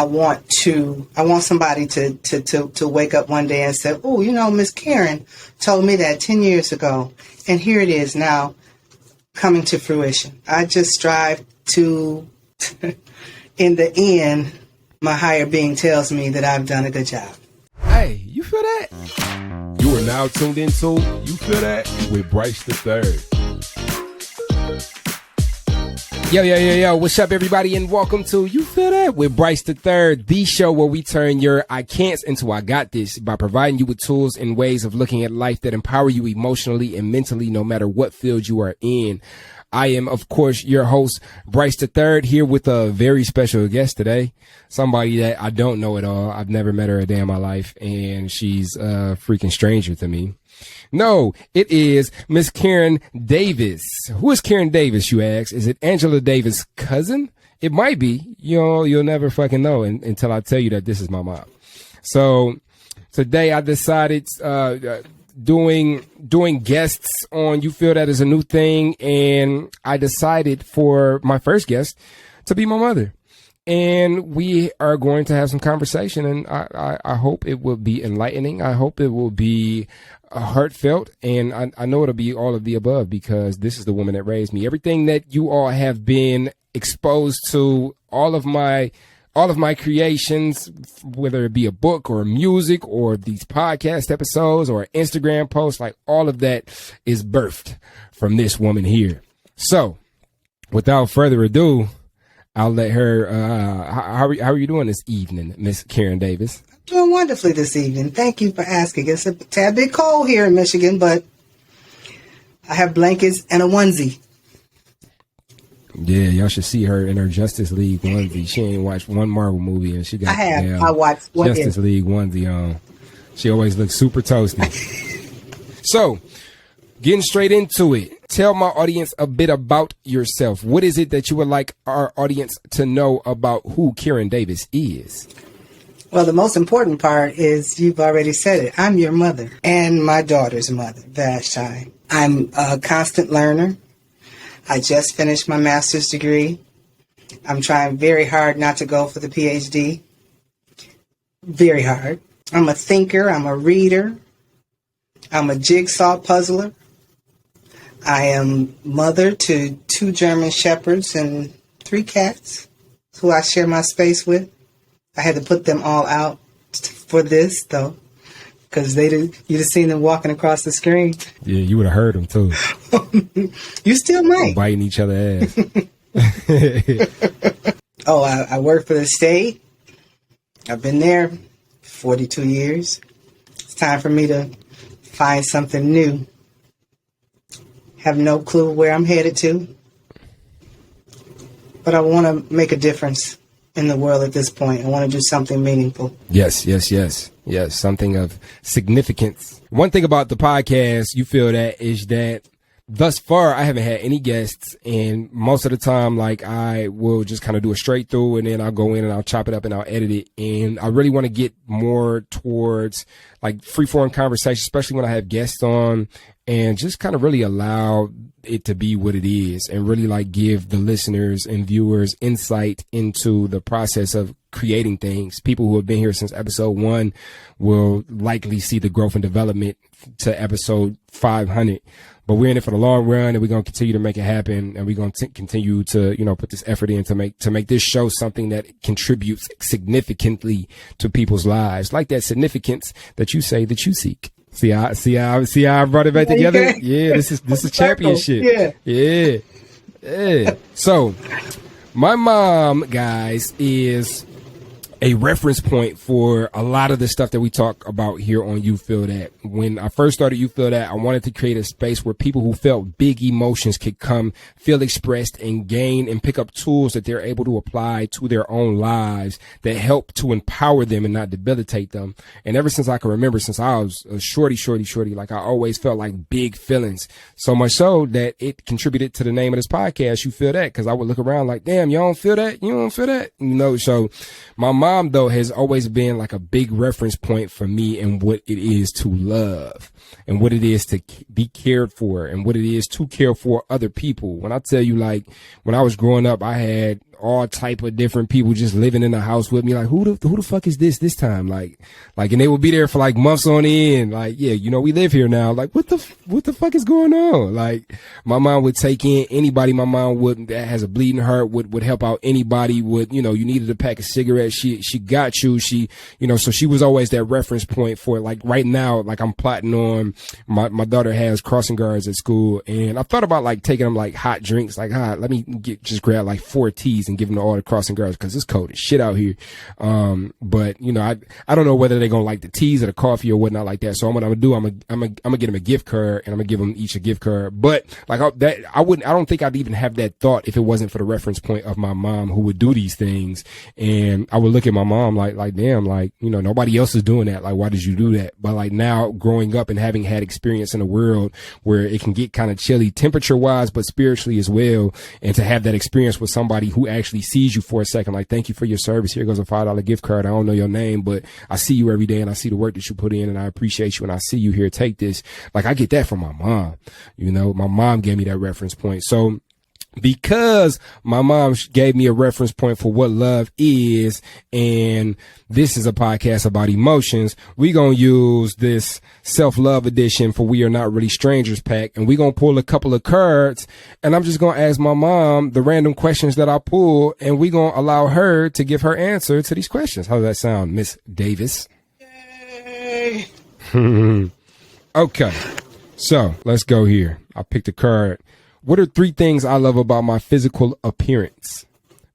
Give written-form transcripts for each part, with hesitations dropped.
I want somebody to wake up one day and say, oh, Miss Karen told me that 10 years ago. And here it is now coming to fruition. I just strive to, in the end, my higher being tells me that I've done a good job. Hey, you feel that? You are now tuned into You Feel That with Bryce the Third. Yo, what's up, everybody, and welcome to You Feel That with Bryce the Third, the show where we turn your I can'ts into I got this by providing you with tools and ways of looking at life that empower you emotionally and mentally, no matter what field you are in. I am, of course, your host, Bryce the Third, here with a very special guest today. Somebody that I don't know at all. I've never met her a day in my life, and she's a freaking stranger to me. No, it is Miss Karen Davis. Who is Karen Davis, you ask? Is it Angela Davis' cousin? It might be. You'll never fucking know until I tell you that this is my mom. So today I decided doing guests on You Feel That is a new thing, and I decided for my first guest to be my mother. And we are going to have some conversation, and I hope it will be enlightening. I hope it will be heartfelt, and I know it'll be all of the above, because this is the woman that raised me. Everything that you all have been exposed to, all of my creations, whether it be a book or music or these podcast episodes or Instagram posts, like all of that is birthed from this woman here. So without further ado, I'll let her, how are you doing this evening, Miss Karen Davis? Doing wonderfully this evening. Thank you for asking. It's a tad bit cold here in Michigan, but I have blankets and a onesie. Yeah, y'all should see her in her Justice League onesie. She ain't watched one Marvel movie, and she got I watched one Justice League onesie on. She always looks super toasty. So, getting straight into it. Tell my audience a bit about yourself. What is it that you would like our audience to know about who Karen Davis is? Well, the most important part is you've already said it. I'm your mother and my daughter's mother, Vashti. I'm a constant learner. I just finished my master's degree. I'm trying very hard not to go for the PhD. Very hard. I'm a thinker. I'm a reader. I'm a jigsaw puzzler. I am mother to 2 German shepherds and 3 cats who I share my space with. I had to put them all out for this, though, because you'd have seen them walking across the screen. Yeah, you would have heard them, too. You still might. Biting each other's ass. Oh, I work for the state. I've been there 42 years. It's time for me to find something new. Have no clue where I'm headed to. But I want to make a difference in the world at this point. I want to do something meaningful. Yes. Something of significance. One thing about the podcast, You Feel That, is that thus far I haven't had any guests, and most of the time, like, I will just kind of do a straight through, and then I'll go in and I'll chop it up and I'll edit it. And I really want to get more towards like free-form conversation, especially when I have guests on, and just kind of really allow it to be what it is, and really like give the listeners and viewers insight into the process of creating things. People who have been here since episode 1 will likely see the growth and development to episode 500. But we're in it for the long run, and we're going to continue to make it happen. And we're going to continue to, put this effort in to make this show something that contributes significantly to people's lives, like that significance that you say that you seek. See how I brought it back together? Yeah, this is championship. Yeah. So my mom, guys, is a reference point for a lot of the stuff that we talk about here on You Feel That. When I first started You Feel That, I wanted to create a space where people who felt big emotions could come, feel expressed, and gain and pick up tools that they're able to apply to their own lives that help to empower them and not debilitate them. And ever since I can remember, since I was a shorty, like I always felt like big feelings. So much so that it contributed to the name of this podcast, You Feel That, because I would look around like, damn, you don't feel that? You don't feel that? So my mom, though, has always been like a big reference point for me and what it is to love and what it is to be cared for and what it is to care for other people. When I tell you, like, when I was growing up, I had all type of different people just living in the house with me. Like, who the fuck is this time? Like, and they would be there for like months on end. Like, yeah, you know, we live here now. Like, what the fuck is going on? Like, my mom would take in anybody. My mom that has a bleeding heart would help out anybody. You needed a pack of cigarettes. She got you. So she was always that reference point for it. Like right now, like I'm plotting on my daughter has crossing guards at school, and I thought about like taking them like hot drinks. Like, let me just grab like 4 teas and give them to all the crossing guards because it's cold as shit out here. But I don't know whether they're gonna like the teas or the coffee or whatnot like that. So what I'm gonna do, I'm gonna get them a gift card, and I'm gonna give them each a gift card. But like I don't think I'd even have that thought if it wasn't for the reference point of my mom who would do these things. And I would look at my mom like damn, like, nobody else is doing that. Like, why did you do that? But like now growing up and having had experience in a world where it can get kind of chilly temperature wise, but spiritually as well. And to have that experience with somebody who actually sees you for a second, like, thank you for your service. Here goes a $5 gift card. I don't know your name, but I see you every day and I see the work that you put in and I appreciate you and I see you here. Take this. Like, I get that from my mom. My mom gave me that reference point. So because my mom gave me a reference point for what love is, and this is a podcast about emotions, we gonna use this self-love edition for We Are Not Really Strangers pack, and we gonna pull a couple of cards, and I'm just gonna ask my mom the random questions that I pull, and we gonna allow her to give her answer to these questions. How does that sound, Miss Davis? Yay. Okay, so let's go here. I picked a card. What are 3 things I love about my physical appearance?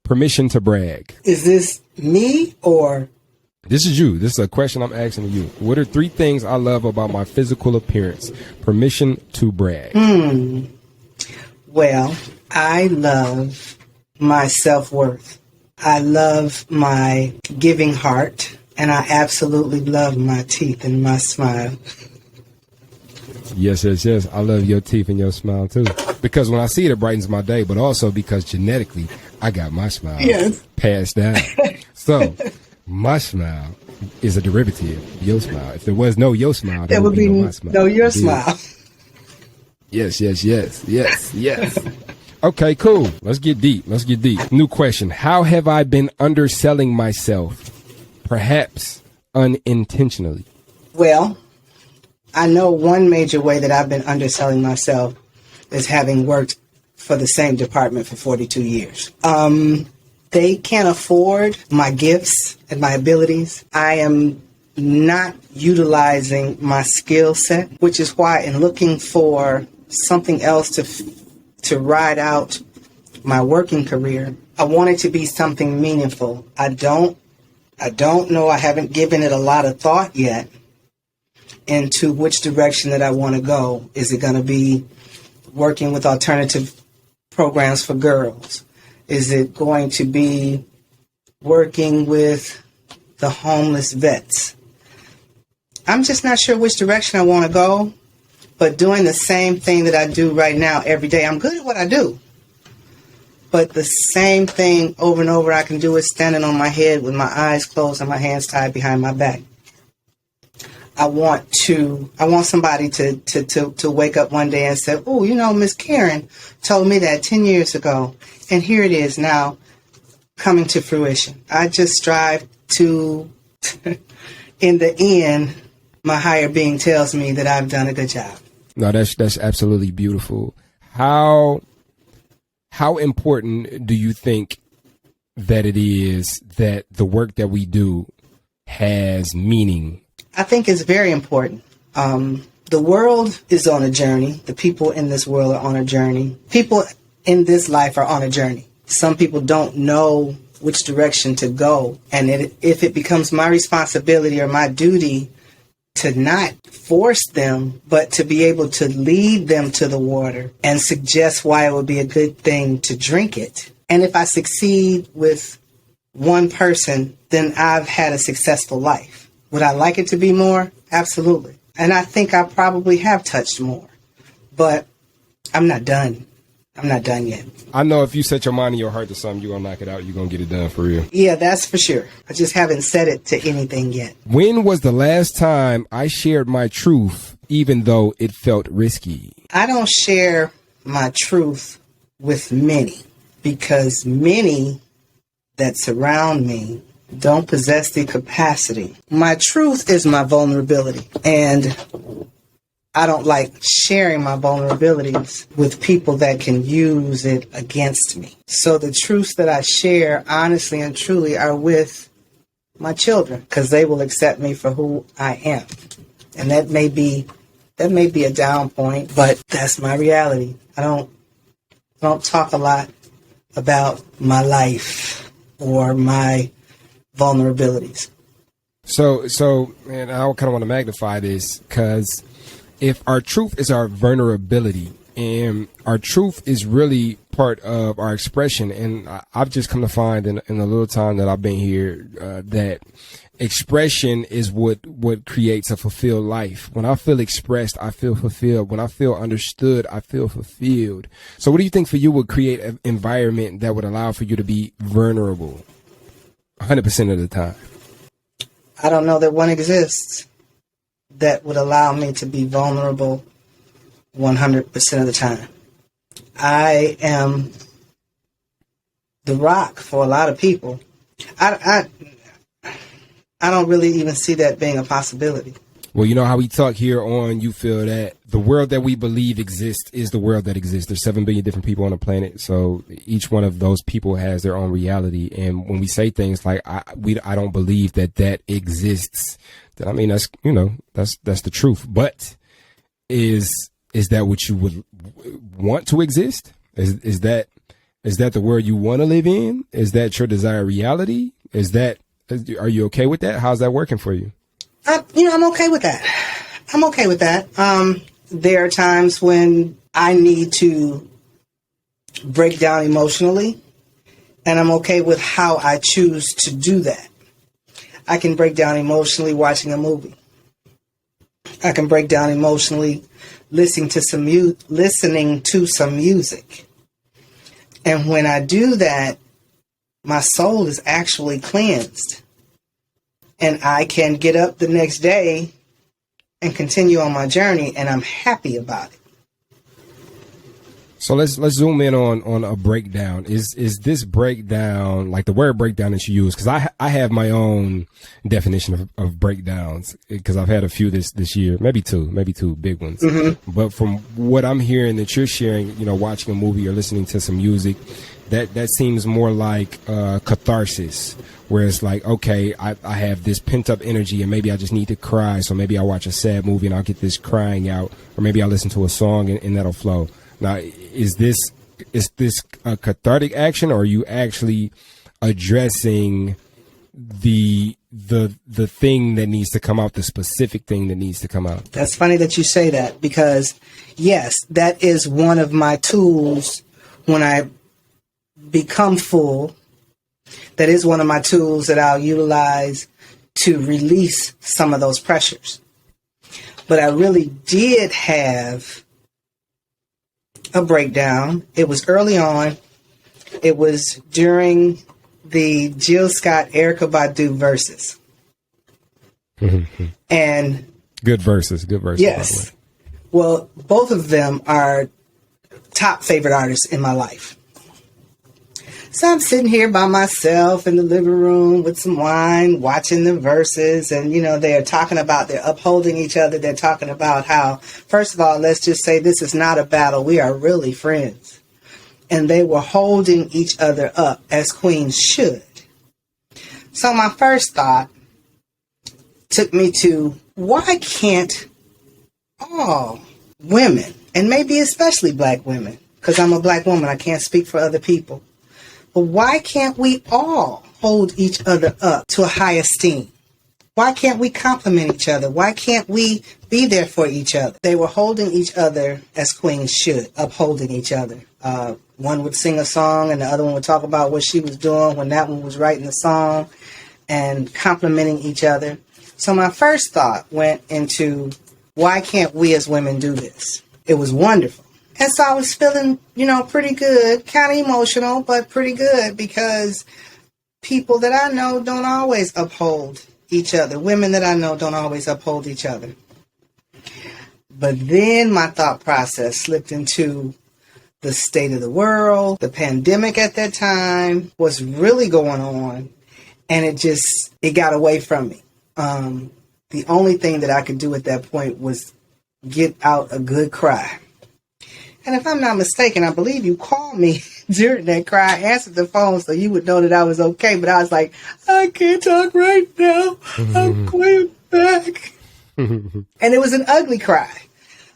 Permission to brag. Is this me or? This is you. This is a question I'm asking you. What are 3 things I love about my physical appearance? Permission to brag. Well, I love my self-worth. I love my giving heart. And I absolutely love my teeth and my smile. Yes. I love your teeth and your smile too. Because when I see it, it brightens my day, but also because genetically, I got my smile passed down. So my smile is a derivative of your smile. If there was no your smile, there would be no my smile. No, your smile. Yes. Okay, cool. Let's get deep. New question. How have I been underselling myself? Perhaps unintentionally. Well, I know one major way that I've been underselling myself is having worked for the same department for 42 years. They can't afford my gifts and my abilities. I am not utilizing my skill set, which is why in looking for something else to ride out my working career, I want it to be something meaningful. I don't know. I haven't given it a lot of thought yet into which direction that I want to go. Is it going to be working with alternative programs for girls? Is it going to be working with the homeless vets? I'm just not sure which direction I want to go, but doing the same thing that I do right now every day. I'm good at what I do, but the same thing over and over I can do is standing on my head with my eyes closed and my hands tied behind my back. I want somebody to wake up one day and say, oh, Miss Karen told me that 10 years ago. And here it is now coming to fruition. I just strive to, in the end, my higher being tells me that I've done a good job. No, that's absolutely beautiful. How important do you think that it is that the work that we do has meaning? I think it's very important. The world is on a journey. The people in this world are on a journey. People in this life are on a journey. Some people don't know which direction to go. And if it becomes my responsibility or my duty to not force them, but to be able to lead them to the water and suggest why it would be a good thing to drink it. And if I succeed with one person, then I've had a successful life. Would I like it to be more? Absolutely. And I think I probably have touched more, but I'm not done. I'm not done yet. I know if you set your mind and your heart to something, you're going to knock it out. You're going to get it done for real. Yeah, that's for sure. I just haven't said it to anything yet. When was the last time I shared my truth, even though it felt risky? I don't share my truth with many because many that surround me don't possess the capacity. My truth is my vulnerability, and I don't like sharing my vulnerabilities with people that can use it against me. So the truths that I share, honestly and truly, are with my children, because they will accept me for who I am. And that may be a down point, but that's my reality. I don't talk a lot about my life or my vulnerabilities. So, and I kind of want to magnify this, because if our truth is our vulnerability, and our truth is really part of our expression, and I've just come to find in the little time that I've been here that expression is what creates a fulfilled life. When I feel expressed, I feel fulfilled. When I feel understood, I feel fulfilled. So what do you think for you would create an environment that would allow for you to be vulnerable 100% of the time? I don't know that one exists that would allow me to be vulnerable 100% of the time. I am the rock for a lot of people. I don't really even see that being a possibility. Well, you know how we talk here on You Feel That, the world that we believe exists is the world that exists. There's 7 billion different people on the planet, so each one of those people has their own reality. And when we say things like I don't believe that exists, then I mean that's the truth. But is that what you would want to exist? Is that the world you want to live in? Is that your desired reality? Are you okay with that? How's that working for you? I'm okay with that. I'm okay with that. There are times when I need to break down emotionally, and I'm okay with how I choose to do that. I can break down emotionally watching a movie. I can break down emotionally listening to some music. And when I do that, my soul is actually cleansed. And I can get up the next day and continue on my journey, and I'm happy about it. So let's zoom in on a breakdown. Is this breakdown, like the word breakdown that you use? Because I have my own definition of breakdowns, because I've had a few this year, maybe two big ones. Mm-hmm. But from what I'm hearing that you're sharing, watching a movie or listening to some music, that seems more like catharsis, where it's like, okay, I have this pent up energy and maybe I just need to cry. So maybe I'll watch a sad movie and I'll get this crying out, or maybe I'll listen to a song and that'll flow. Now, is this a cathartic action, or are you actually addressing the thing that needs to come out, the specific thing that needs to come out? That's funny that you say that, because yes, that is one of my tools when I become full. That is one of my tools that I'll utilize to release some of those pressures. But I really did have a breakdown. It was early on. It was during the Jill Scott, Erykah Badu verses. And good verses. Yes. By the way. Well, both of them are top favorite artists in my life. So I'm sitting here by myself in the living room with some wine, watching the verses, and, they're upholding each other. They're talking about how, first of all, let's just say this is not a battle. We are really friends. And they were holding each other up as queens should. So my first thought took me to, why can't all women, and maybe especially black women, because I'm a black woman, I can't speak for other people, but why can't we all hold each other up to a high esteem? Why can't we compliment each other? Why can't we be there for each other? They were holding each other as queens should, upholding each other. One would sing a song and the other one would talk about what she was doing when that one was writing the song, and complimenting each other. So my first thought went into, why can't we as women do this? It was wonderful. And so I was feeling, pretty good, kind of emotional, but pretty good, because people that I know don't always uphold each other. Women that I know don't always uphold each other. But then my thought process slipped into, the state of the world. The pandemic at that time was really going on, and it got away from me. The only thing that I could do at that point was get out a good cry. And if I'm not mistaken, I believe you called me during that cry. I answered the phone so you would know that I was okay. But I was like, I can't talk right now. I'm going back. And it was an ugly cry.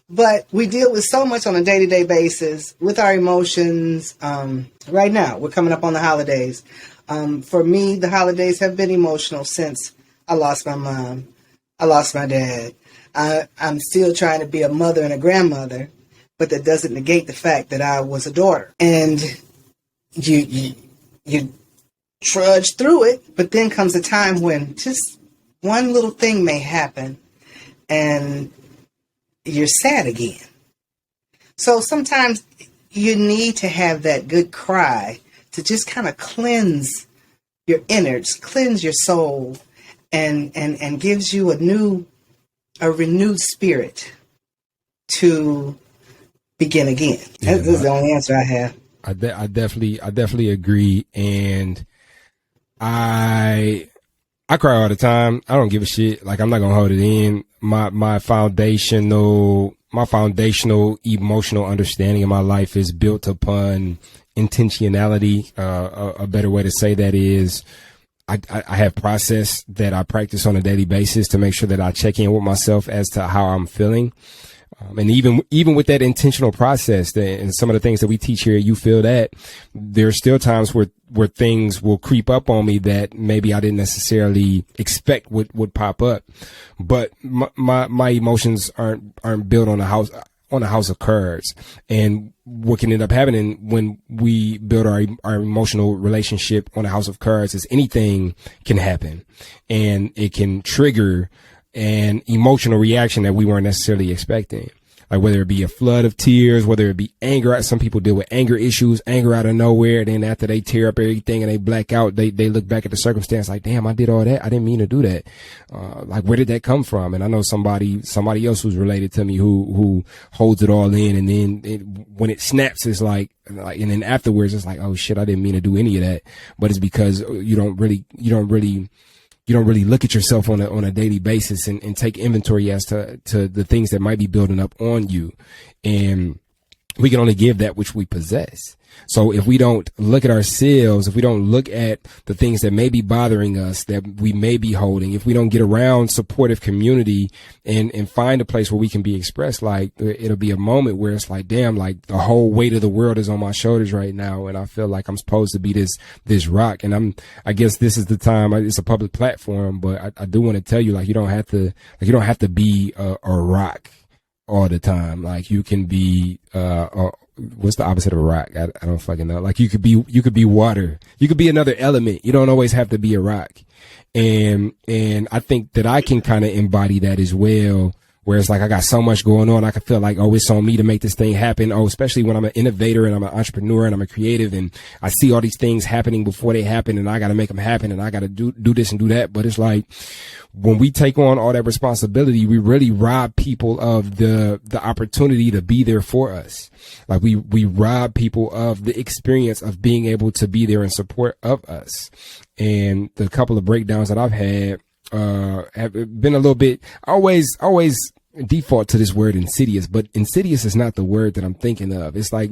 But we deal with so much on a day-to-day basis with our emotions. Right now, we're coming up on the holidays. For me, the holidays have been emotional since I lost my mom. I lost my dad. I'm still trying to be a mother and a grandmother, but that doesn't negate the fact that I was a daughter. And you trudge through it, but then comes a time when just one little thing may happen and you're sad again. So sometimes you need to have that good cry to just kind of cleanse your innards, cleanse your soul, and gives you a renewed spirit to begin again. Yeah, that's the only answer I have. I definitely agree, and I cry all the time. I don't give a shit. Like, I'm not gonna hold it in. My foundational emotional understanding of my life is built upon intentionality. A better way to say that is, I have process that I practice on a daily basis to make sure that I check in with myself as to how I'm feeling. And even with that intentional process and some of the things that we teach here, you feel that there's still times where things will creep up on me that maybe I didn't necessarily expect would pop up. But my emotions aren't built on a house of cards. And what can end up happening when we build our emotional relationship on a house of cards is anything can happen, and it can trigger an emotional reaction that we weren't necessarily expecting. Like, whether it be a flood of tears, whether it be anger. Some people deal with anger issues, anger out of nowhere. Then after they tear up everything and they black out, they look back at the circumstance like, damn, I did all that. I didn't mean to do that. Like, where did that come from? And I know somebody else who's related to me who holds it all in. And then when it snaps, it's like, and then afterwards, it's like, oh shit, I didn't mean to do any of that. But it's because you don't really look at yourself on a daily basis and take inventory as to the things that might be building up on you. And we can only give that which we possess. So if we don't look at ourselves, if we don't look at the things that may be bothering us, that we may be holding, if we don't get around supportive community and find a place where we can be expressed, like, it'll be a moment where it's like, damn, like, the whole weight of the world is on my shoulders right now. And I feel like I'm supposed to be this rock. And I guess this is the time. It's a public platform, but I do want to tell you, like, you don't have to be a rock all the time. Like, you can be, what's the opposite of a rock? I don't fucking know. Like, you could be water. You could be another element. You don't always have to be a rock. And I think that I can kind of embody that as well, where it's like, I got so much going on. I can feel like, oh, it's on me to make this thing happen. Oh, especially when I'm an innovator and I'm an entrepreneur and I'm a creative and I see all these things happening before they happen, and I got to make them happen, and I got to do this and do that. But it's like, when we take on all that responsibility, we really rob people of the opportunity to be there for us. Like, we rob people of the experience of being able to be there in support of us. And the couple of breakdowns that I've had have been a little bit, always default to this word insidious, but insidious is not the word that I'm thinking of. It's like,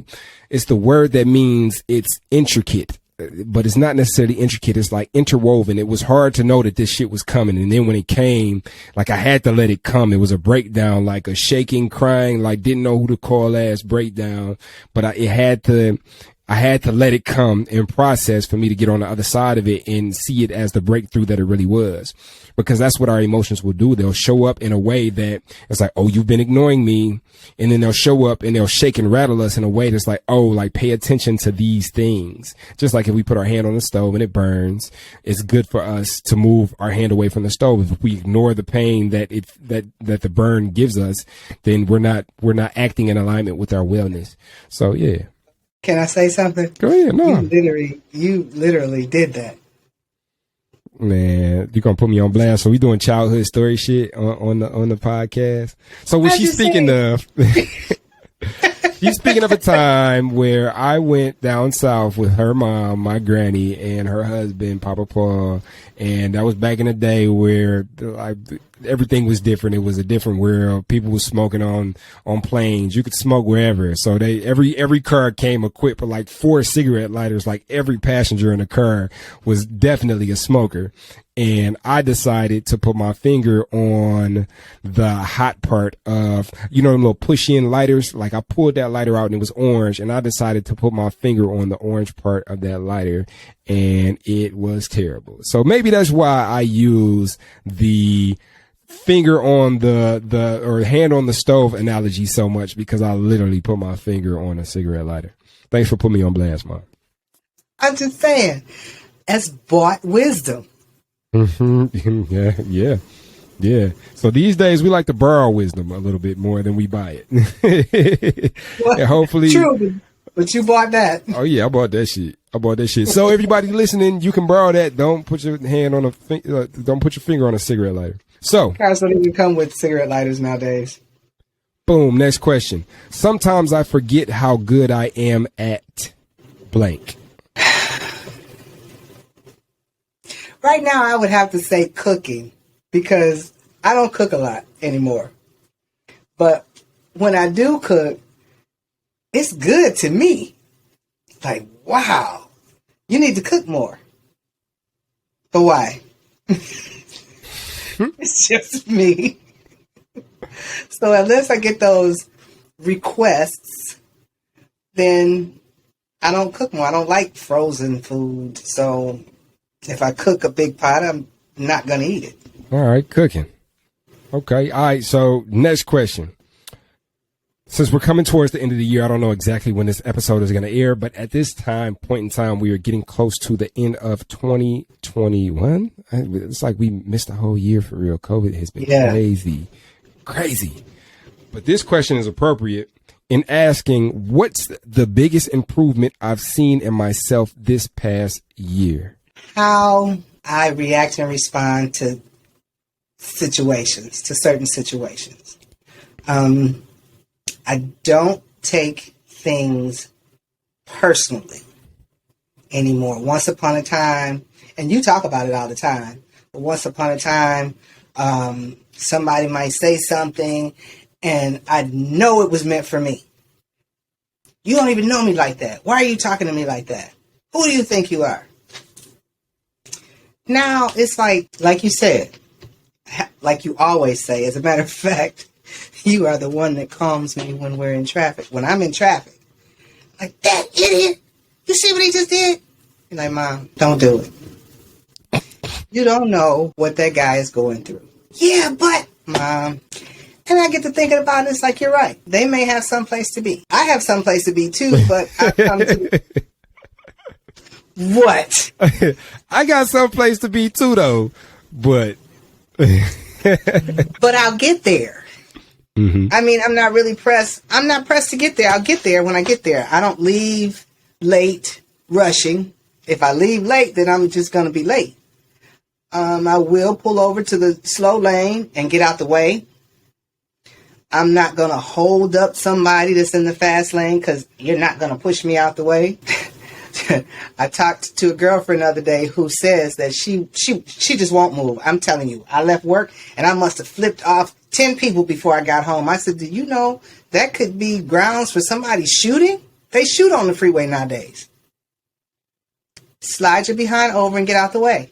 it's the word that means it's intricate, but it's not necessarily intricate. It's like interwoven. It was hard to know that this shit was coming. And then when it came, like, I had to let it come. It was a breakdown, like a shaking, crying, like, didn't know who to call ass breakdown, but I had to let it come and process for me to get on the other side of it and see it as the breakthrough that it really was. Because that's what our emotions will do. They'll show up in a way that it's like, oh, you've been ignoring me. And then they'll show up and they'll shake and rattle us in a way that's like, oh, like, pay attention to these things. Just like if we put our hand on the stove and it burns, it's good for us to move our hand away from the stove. If we ignore the pain that the burn gives us, then we're not acting in alignment with our wellness. So, yeah. Can I say something? Go ahead. No. You literally did that. Man, you gonna put me on blast? So we doing childhood story shit on the podcast. So was she speaking of? You speaking of a time where I went down south with her mom, my granny, and her husband, Papa Paul, and that was back in the day where everything was different. It was a different world. People were smoking on planes. You could smoke wherever. So every car came equipped with like 4 cigarette lighters. Like every passenger in the car was definitely a smoker. And I decided to put my finger on the hot part of, the little push-in lighters. Like I pulled that lighter out and it was orange, and I decided to put my finger on the orange part of that lighter, and it was terrible. So maybe that's why I use the finger on the or hand on the stove analogy so much, because I literally put my finger on a cigarette lighter. Thanks for putting me on blast, Mom. I'm just saying, that's bought wisdom. Yeah. So these days we like to borrow wisdom a little bit more than we buy it. Well, and hopefully, true, but you bought that. Oh yeah, I bought that shit. So everybody listening, you can borrow that. Don't put your hand on don't put your finger on a cigarette lighter. So cars don't even come with cigarette lighters nowadays. Boom. Next question. Sometimes I forget how good I am at blank. Right now, I would have to say cooking, because I don't cook a lot anymore. But when I do cook, it's good to me. Like, wow, you need to cook more. But why? It's just me. So unless I get those requests, then I don't cook more. I don't like frozen food. So if I cook a big pot, I'm not going to eat it. All right, cooking. Okay. All right. So next question. Since we're coming towards the end of the year, I don't know exactly when this episode is going to air, but at this point in time, we are getting close to the end of 2021. It's like we missed a whole year for real. COVID has been crazy. But this question is appropriate in asking, what's the biggest improvement I've seen in myself this past year? How I react and respond to certain situations. I don't take things personally anymore. Once upon a time, and you talk about it all the time, but once upon a time, somebody might say something and I know it was meant for me. You don't even know me like that. Why are you talking to me like that? Who do you think you are? Now it's like you said, like you always say, as a matter of fact, you are the one that calms me when we're in traffic. When I'm in traffic, like, that idiot, you see what he just did? You're like, Mom, don't do it. You don't know what that guy is going through. Yeah, but, Mom. And I get to thinking about it, it's like, you're right. They may have someplace to be. I have someplace to be too, but I've come to... What? I got someplace to be too, though, but... But I'll get there. Mm-hmm. I mean, I'm not really pressed. I'm not pressed to get there. I'll get there when I get there. I don't leave late rushing. If I leave late, then I'm just going to be late. I will pull over to the slow lane and get out the way. I'm not going to hold up somebody that's in the fast lane because you're not going to push me out the way. I talked to a girlfriend the other day who says that she just won't move. I'm telling you, I left work and I must have flipped off 10 people before I got home. I said, do you know that could be grounds for somebody shooting? They shoot on the freeway nowadays. Slide your behind over and get out the way.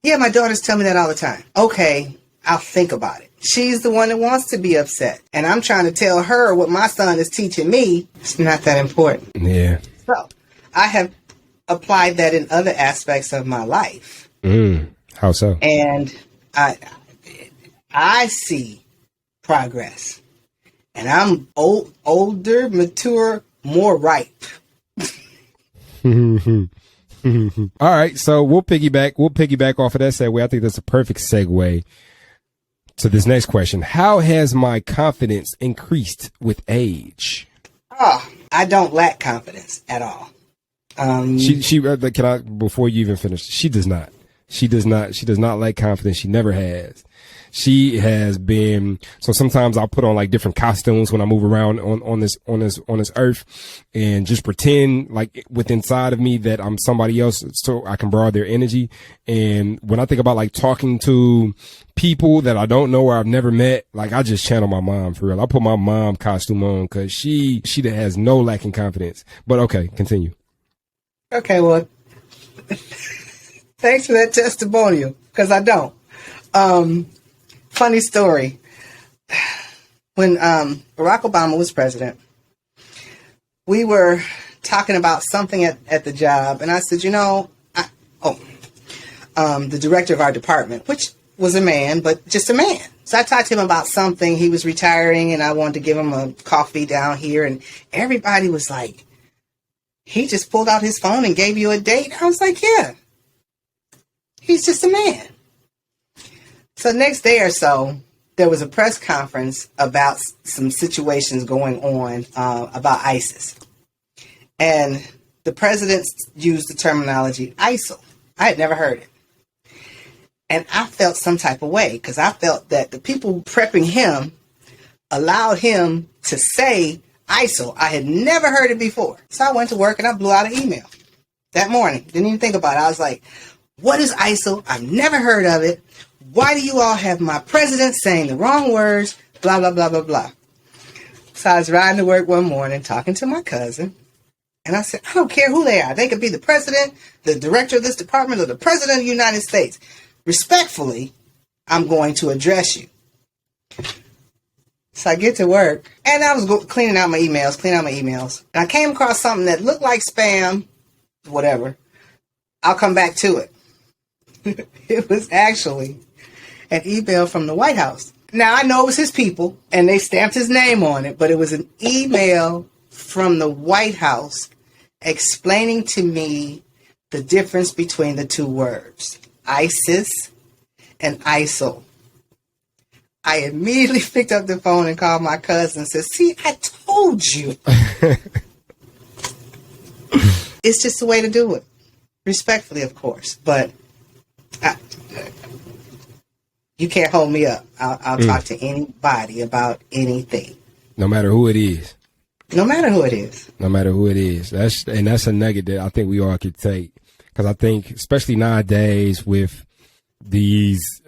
Yeah, my daughters tell me that all the time. Okay, I'll think about it. She's the one that wants to be upset. And I'm trying to tell her what my son is teaching me. It's not that important. Yeah. So I have applied that in other aspects of my life. How so? And I see progress. And I'm older, mature, more ripe. All right, so we'll piggyback off of that segue. I think that's a perfect segue to this next question. How has my confidence increased with age? I don't lack confidence at all. She can I, before you even finish, she does not lack confidence. She never has. She has been, so sometimes I'll put on like different costumes when I move around on this earth, and just pretend like within inside of me that I'm somebody else so I can borrow their energy. And when I think about like talking to people that I don't know or I've never met, like I just channel my mom for real. I put my mom costume on because she that has no lacking confidence. But okay, continue. Okay, well, thanks for that testimonial, because I don't. Funny story. When Barack Obama was president, we were talking about something at the job, and I said, the director of our department, which was a man, but just a man. So I talked to him about something. He was retiring, and I wanted to give him a coffee down here, and everybody was like, he just pulled out his phone and gave you a date? I was like, yeah, he's just a man. So next day or so, there was a press conference about some situations going on about ISIS. And the president used the terminology ISIL. I had never heard it. And I felt some type of way, because I felt that the people prepping him allowed him to say ISIL. I had never heard it before. So I went to work and I blew out an email that morning. Didn't even think about it. I was like, what is ISIL? I've never heard of it. Why do you all have my president saying the wrong words? Blah, blah, blah, blah, blah. So I was riding to work one morning talking to my cousin. And I said, I don't care who they are. They could be the president, the director of this department, or the president of the United States. Respectfully, I'm going to address you. So I get to work, and I was cleaning out my emails. And I came across something that looked like spam, whatever. I'll come back to it. It was actually an email from the White House. Now, I know it was his people, and they stamped his name on it, but it was an email from the White House explaining to me the difference between the two words, ISIS and ISIL. I immediately picked up the phone and called my cousin and said, see, I told you. It's just the way to do it. Respectfully, of course, but you can't hold me up. I'll talk to anybody about anything. No matter who it is. No matter who it is. No matter who it is. That's a nugget that I think we all could take. Because I think, especially nowadays with these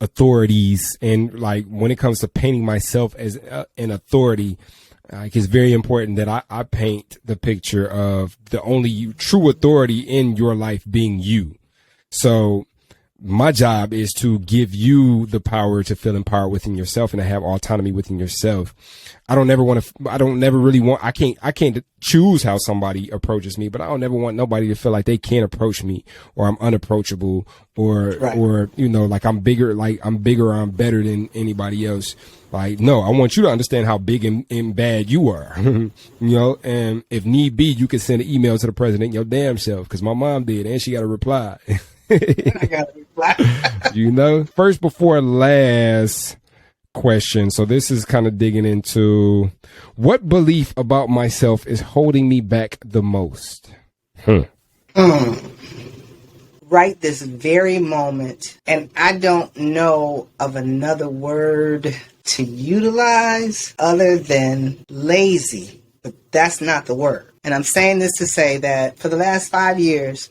authorities, and like when it comes to painting myself as an authority, it's very important that I paint the picture of the only true authority in your life being you. So my job is to give you the power to feel empowered within yourself and to have autonomy within yourself. I can't choose how somebody approaches me, but I don't ever want nobody to feel like they can't approach me, or I'm unapproachable, or, right, or, like I'm bigger, or I'm better than anybody else. Like, no, I want you to understand how big and bad you are, and if need be, you can send an email to the president your damn self, because my mom did, and she got a reply. I got a reply. First before last question. So this is kind of digging into what belief about myself is holding me back the most. Right this very moment, and I don't know of another word to utilize other than lazy, but that's not the word. And I'm saying this to say that for the last 5 years,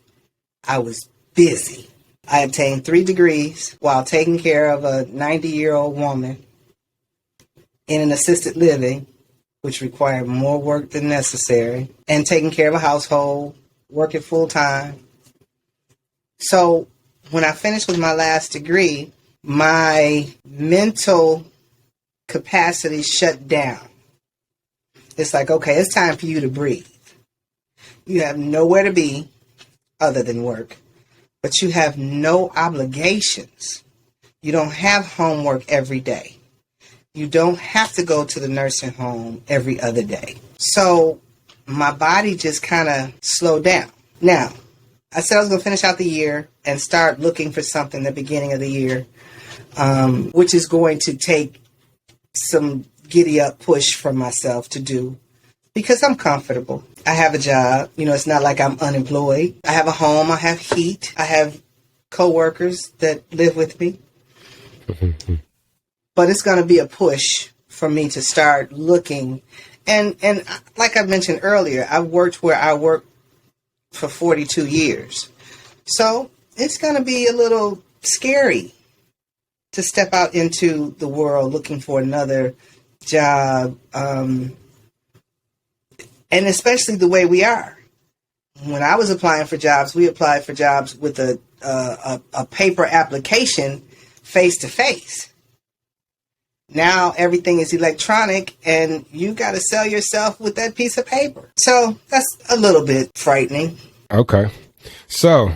I was busy. I obtained 3 degrees while taking care of a 90-year-old woman in an assisted living, which required more work than necessary, and taking care of a household, working full time. So when I finished with my last degree, my mental capacity shut down. It's like, okay, it's time for you to breathe. You have nowhere to be other than work, but you have no obligations. You don't have homework every day. You don't have to go to the nursing home every other day. So my body just kind of slowed down. Now, I said I was going to finish out the year and start looking for something at the beginning of the year, which is going to take some giddy up push from myself to do, because I'm comfortable. I have a job. It's not like I'm unemployed. I have a home. I have heat. I have coworkers that live with me. But it's going to be a push for me to start looking. And like I mentioned earlier, I've worked where I worked for 42 years. So it's going to be a little scary to step out into the world looking for another job. And especially the way we are. When I was applying for jobs, we applied for jobs with a paper application face to face. Now everything is electronic and you got to sell yourself with that piece of paper. So that's a little bit frightening. Okay. So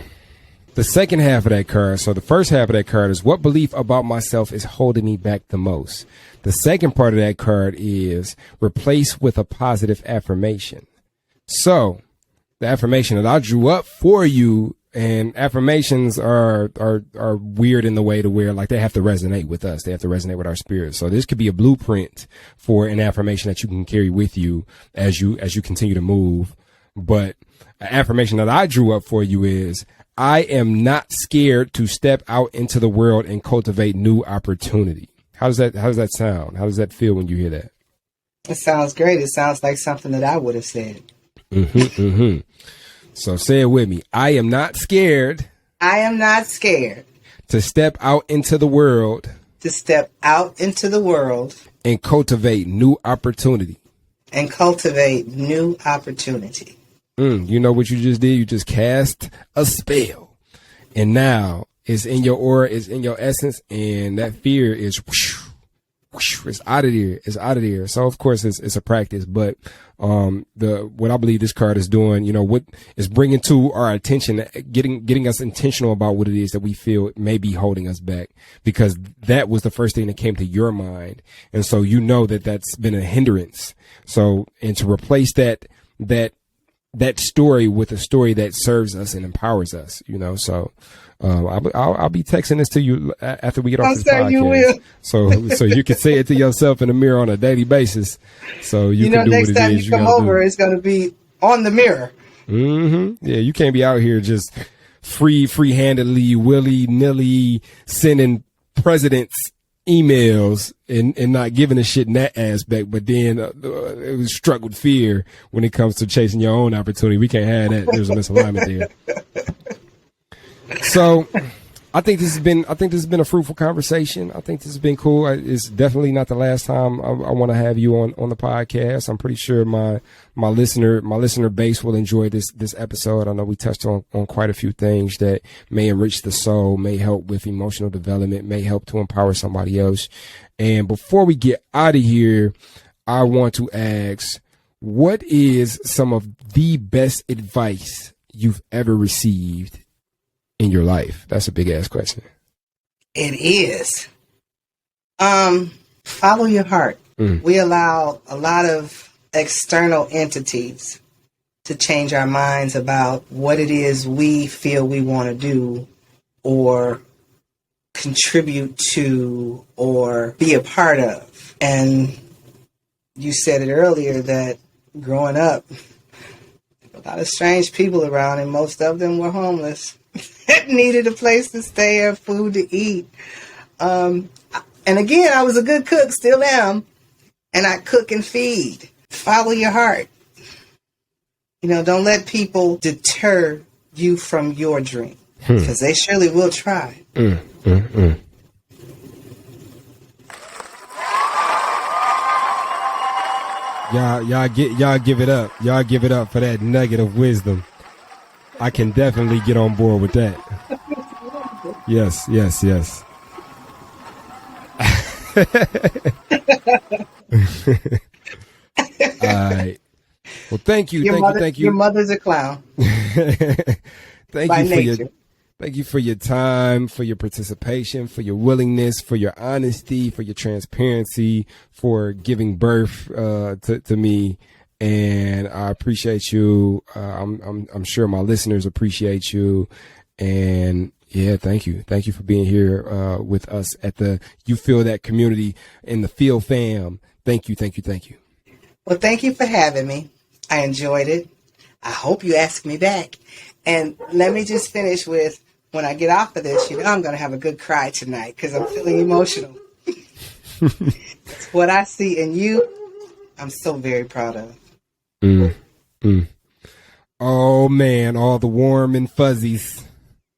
the second half of that card. So the first half of that card is what belief about myself is holding me back the most. The second part of that card is replace with a positive affirmation. So the affirmation that I drew up for you, and affirmations are weird in the way to where like they have to resonate with us. They have to resonate with our spirit. So this could be a blueprint for an affirmation that you can carry with you as you continue to move. But an affirmation that I drew up for you is I am not scared to step out into the world and cultivate new opportunity. How does that sound? How does that feel when you hear that? It sounds great. It sounds like something that I would have said. So say it with me. I am not scared. I am not scared to step out into the world. To step out into the world. And cultivate new opportunity. And cultivate new opportunity. You know what you just did? You just cast a spell. And now it's in your aura, it's in your essence, and that fear is whoosh, whoosh, it's out of there. It's out of there. So of course it's a practice, but what I believe this card is doing, you know, what is bringing to our attention, getting us intentional about what it is that we feel may be holding us back, because that was the first thing that came to your mind. And so, you know, that's been a hindrance. So, and to replace that story with a story that serves us and empowers us, you know, so, I'll be texting this to you after we get off this podcast. You will. So you can say it to yourself in the mirror on a daily basis. So you can do what it is. Next time you come over, it's going to be on the mirror. Yeah, you can't be out here just free-handedly, willy-nilly sending presidents emails and not giving a shit in that aspect. But then it was struck with fear when it comes to chasing your own opportunity. We can't have that. There's a misalignment there. So I think this has been a fruitful conversation. I think this has been cool. It's definitely not the last time I want to have you on the podcast. I'm pretty sure my listener base will enjoy this episode. I know we touched on quite a few things that may enrich the soul, may help with emotional development, may help to empower somebody else. And before we get out of here, I want to ask, what is some of the best advice you've ever received in your life? That's a big ass question. It is. Follow your heart. We allow a lot of external entities to change our minds about what it is we feel we want to do or contribute to or be a part of. And you said it earlier that growing up, a lot of strange people around, and most of them were homeless. Needed a place to stay or food to eat. And again, I was a good cook, still am. And I cook and feed. Follow your heart. You know, don't let people deter you from your dream, because they surely will try. Y'all give it up. Y'all give it up for that nugget of wisdom. I can definitely get on board with that. Yes. All right. Well, thank you. Thank you. Your mother's a clown. Thank you for your time, for your participation, for your willingness, for your honesty, for your transparency, for giving birth to me. And I appreciate you. I'm sure my listeners appreciate you. And yeah, thank you. Thank you for being here with us at the You Feel That community in the Feel Fam. Thank you. Well, thank you for having me. I enjoyed it. I hope you ask me back. And let me just finish with when I get off of this, I'm going to have a good cry tonight because I'm feeling emotional. What I see in you, I'm so very proud of. Oh, man, all the warm and fuzzies.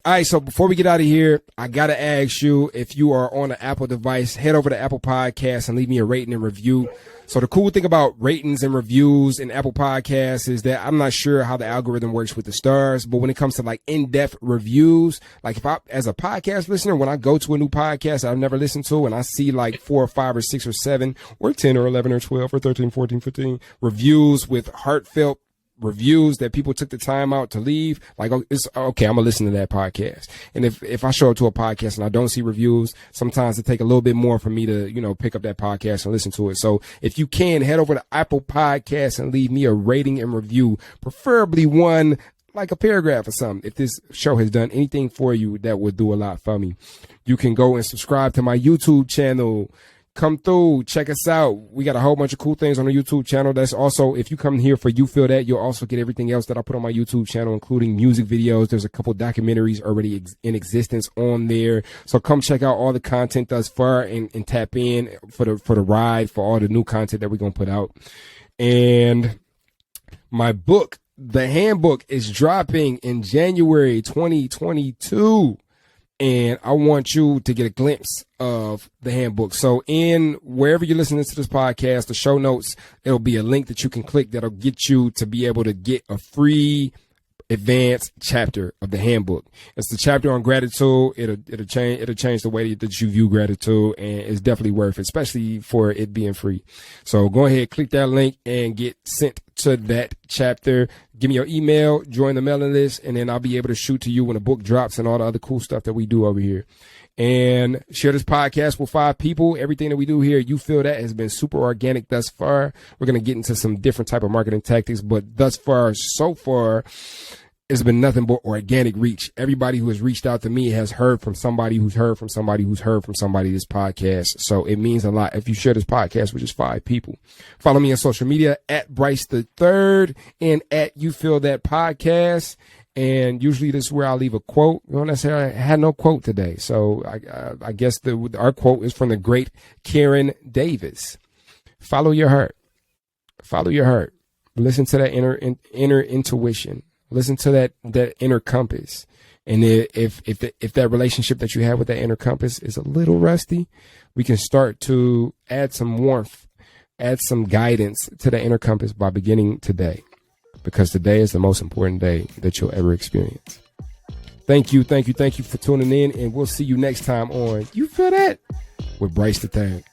All right, so before we get out of here, I got to ask you, if you are on an Apple device, head over to Apple Podcasts and leave me a rating and review. So the cool thing about ratings and reviews in Apple Podcasts is that I'm not sure how the algorithm works with the stars, but when it comes to like in-depth reviews, like if I, as a podcast listener, when I go to a new podcast I've never listened to and I see like 4 or 5 or 6 or 7 or 10 or 11 or 12 or 13, 14, 15 reviews with heartfelt reviews that people took the time out to leave, like, oh, it's okay, I'm gonna listen to that podcast. And if I show up to a podcast and I don't see reviews, sometimes it take a little bit more for me to, pick up that podcast and listen to it. So if you can, head over to Apple Podcasts and leave me a rating and review, preferably one like a paragraph or something. If this show has done anything for you, that would do a lot for me. You can go and subscribe to my YouTube channel. Come through, check us out. We got a whole bunch of cool things on the YouTube channel. That's also, if you come here for You Feel That, you'll also get everything else that I put on my YouTube channel, including music videos. There's a couple documentaries already in existence on there. So come check out all the content thus far and tap in for the ride for all the new content that we're going to put out. And my book, The Handbook, is dropping in January 2022. And I want you to get a glimpse of the handbook. So in wherever you're listening to this podcast, the show notes, it'll be a link that you can click that'll get you to be able to get a free advanced chapter of the handbook. It's the chapter on gratitude. It'll change the way that you view gratitude, and it's definitely worth it, especially for it being free. So go ahead, click that link and get sent to that chapter. Give me your email, join the mailing list, and then I'll be able to shoot to you when the book drops and all the other cool stuff that we do over here. And share this podcast with 5 people. Everything that we do here, You Feel That, has been super organic thus far. We're going to get into some different type of marketing tactics, but so far, it's been nothing but organic reach. Everybody who has reached out to me has heard from somebody who's heard from somebody who's heard from somebody this podcast. So it means a lot if you share this podcast with just 5 people. Follow me on social media at Bryce the Third and at You Feel That Podcast. And usually this is where I'll leave a quote. You don't necessarily had no quote today. So I guess our quote is from the great Karen Davis. Follow your heart. Follow your heart. Listen to that inner intuition. Listen to that inner compass. And if that relationship that you have with that inner compass is a little rusty, we can start to add some warmth, add some guidance to the inner compass by beginning today, because today is the most important day that you'll ever experience. Thank you for tuning in, and we'll see you next time on You Feel That with Bryce the Third.